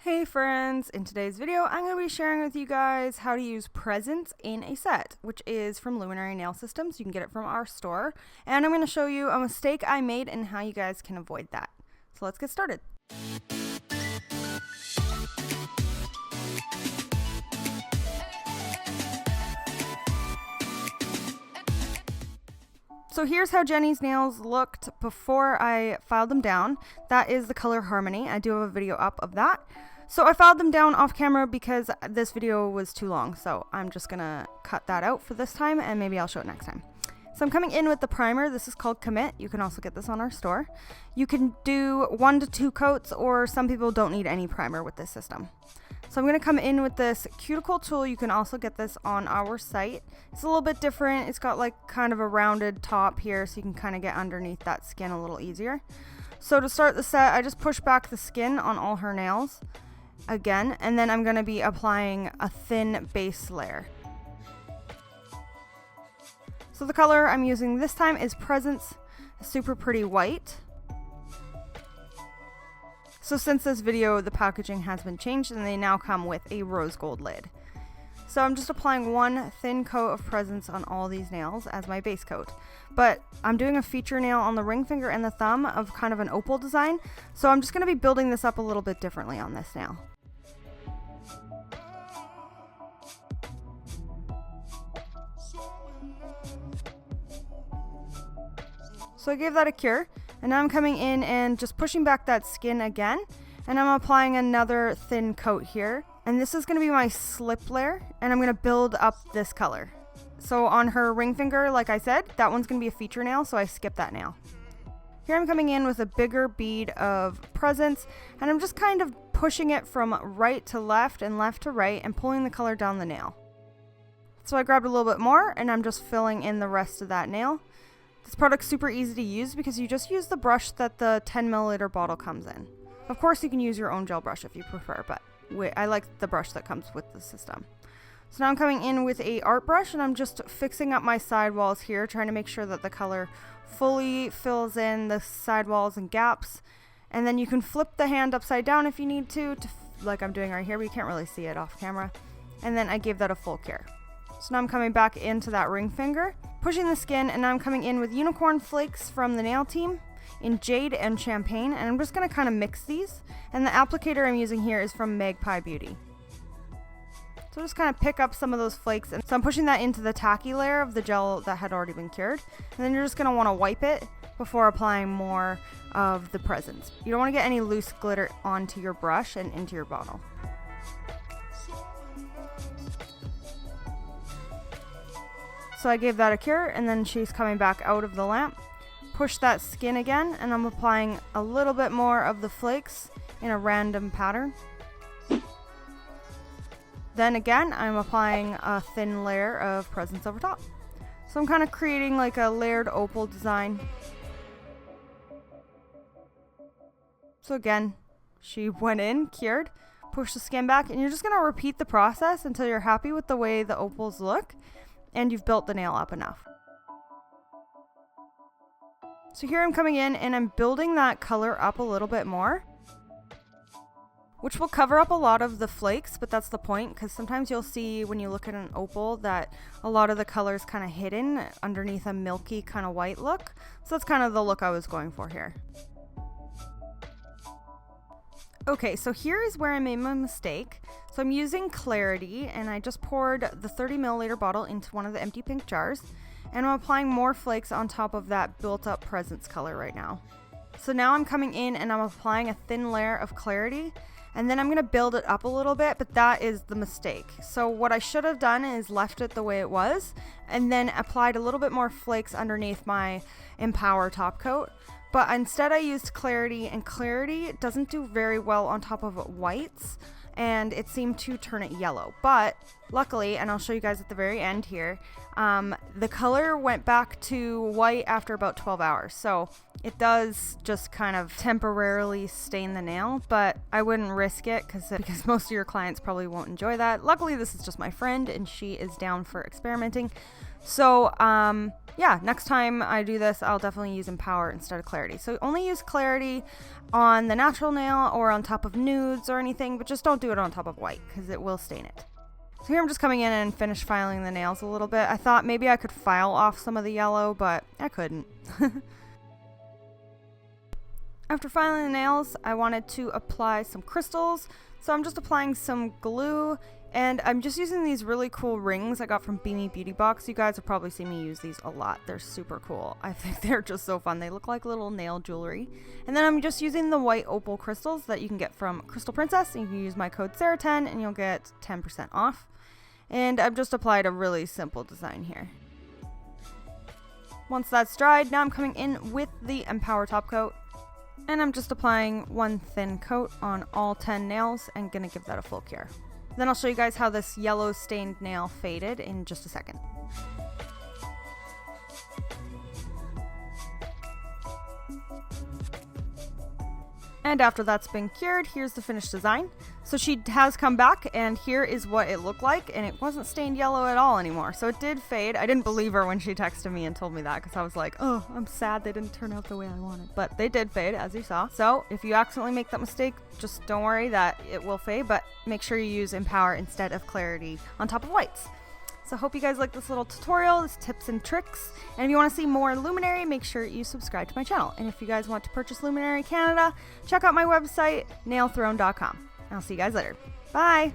Hey friends, in today's video I'm going to be sharing with you guys how to use presents in a set, which is from Luminary Nail Systems. You can get it from our store, and I'm going to show you a mistake I made and how you guys can avoid that. So let's get started. So here's how Jenny's nails looked before I filed them down. That is the color Harmony. I do have a video up of that. So I filed them down off camera because this video was too long. So I'm just gonna cut that out for this time and maybe I'll show it next time. So I'm coming in with the primer. This is called Commit. You can also get this on our store. You can do 1 to 2 coats, or some people don't need any primer with this system. So I'm going to come in with this cuticle tool. You can also get this on our site. It's a little bit different. It's got like kind of a rounded top here, so you can kind of get underneath that skin a little easier. So to start the set, I just push back the skin on all her nails again, and then I'm going to be applying a thin base layer. So the color I'm using this time is Presence Super Pretty White. So since this video, the packaging has been changed and they now come with a rose gold lid. So I'm just applying one thin coat of Presence on all these nails as my base coat. But I'm doing a feature nail on the ring finger and the thumb of kind of an opal design. So I'm just going to be building this up a little bit differently on this nail. So I gave that a cure, and now I'm coming in and just pushing back that skin again, and I'm applying another thin coat here, and this is going to be my slip layer, and I'm going to build up this color. So on her ring finger, like I said, that one's going to be a feature nail, so I skipped that nail. Here I'm coming in with a bigger bead of Presence, and I'm just kind of pushing it from right to left and left to right and pulling the color down the nail. So I grabbed a little bit more, and I'm just filling in the rest of that nail. This product's super easy to use because you just use the brush that the 10 milliliter bottle comes in. Of course you can use your own gel brush if you prefer, but I like the brush that comes with the system. So now I'm coming in with a art brush, and I'm just fixing up my sidewalls here, trying to make sure that the color fully fills in the sidewalls and gaps. And then you can flip the hand upside down if you need to like I'm doing right here, but you can't really see it off camera. And then I gave that a full cure. So now I'm coming back into that ring finger, pushing the skin, and now I'm coming in with unicorn flakes from the nail team in jade and champagne, and I'm just going to kind of mix these. And the applicator I'm using here is from Magpie Beauty. So just kind of pick up some of those flakes, and so I'm pushing that into the tacky layer of the gel that had already been cured, and then you're just going to want to wipe it before applying more of the Presence. You don't want to get any loose glitter onto your brush and into your bottle. So I gave that a cure, and then she's coming back out of the lamp. Push that skin again, and I'm applying a little bit more of the flakes in a random pattern. Then again, I'm applying a thin layer of Presence over top. So I'm kind of creating like a layered opal design. So again, she went in, cured, pushed the skin back, and you're just going to repeat the process until you're happy with the way the opals look and you've built the nail up enough. So here I'm coming in and I'm building that color up a little bit more, which will cover up a lot of the flakes, but that's the point, because sometimes you'll see when you look at an opal that a lot of the color is kind of hidden underneath a milky kind of white look. So that's kind of the look I was going for here. Okay, so here is where I made my mistake. So I'm using Clarity, and I just poured the 30 milliliter bottle into one of the empty pink jars, and I'm applying more flakes on top of that built up Presence color right now. So now I'm coming in and I'm applying a thin layer of Clarity, and then I'm going to build it up a little bit, but that is the mistake. So what I should have done is left it the way it was, and then applied a little bit more flakes underneath my Empower top coat. But instead I used Clarity, and Clarity doesn't do very well on top of whites, and it seemed to turn it yellow. But luckily, and I'll show you guys at the very end here, the color went back to white after about 12 hours. So it does just kind of temporarily stain the nail, but I wouldn't risk it because most of your clients probably won't enjoy that. Luckily, this is just my friend, and she is down for experimenting. So yeah, next time I do this, I'll definitely use Empower instead of Clarity. So only use Clarity on the natural nail or on top of nudes or anything, but just don't do it on top of white because it will stain it. So here I'm just coming in and finish filing the nails a little bit. I thought maybe I could file off some of the yellow, but I couldn't. After filing the nails, I wanted to apply some crystals. So I'm just applying some glue, and I'm just using these really cool rings I got from Bemi Beauty Box. You guys have probably seen me use these a lot. They're super cool. I think they're just so fun. They look like little nail jewelry. And then I'm just using the white opal crystals that you can get from Crystal Princess. And you can use my code Sarah10 and you'll get 10% off. And I've just applied a really simple design here. Once that's dried, now I'm coming in with the Empower top coat. And I'm just applying one thin coat on all 10 nails and gonna give that a full cure. Then I'll show you guys how this yellow stained nail faded in just a second. And after that's been cured, here's the finished design. So she has come back, and here is what it looked like, and it wasn't stained yellow at all anymore. So it did fade. I didn't believe her when she texted me and told me that, because I was like, oh, I'm sad they didn't turn out the way I wanted. But they did fade, as you saw. So if you accidentally make that mistake, just don't worry that it will fade, but make sure you use Empower instead of Clarity on top of whites. So I hope you guys like this little tutorial, this tips and tricks. And if you want to see more Luminary, make sure you subscribe to my channel. And if you guys want to purchase Luminary Canada, check out my website, nailthrone.com. I'll see you guys later. Bye!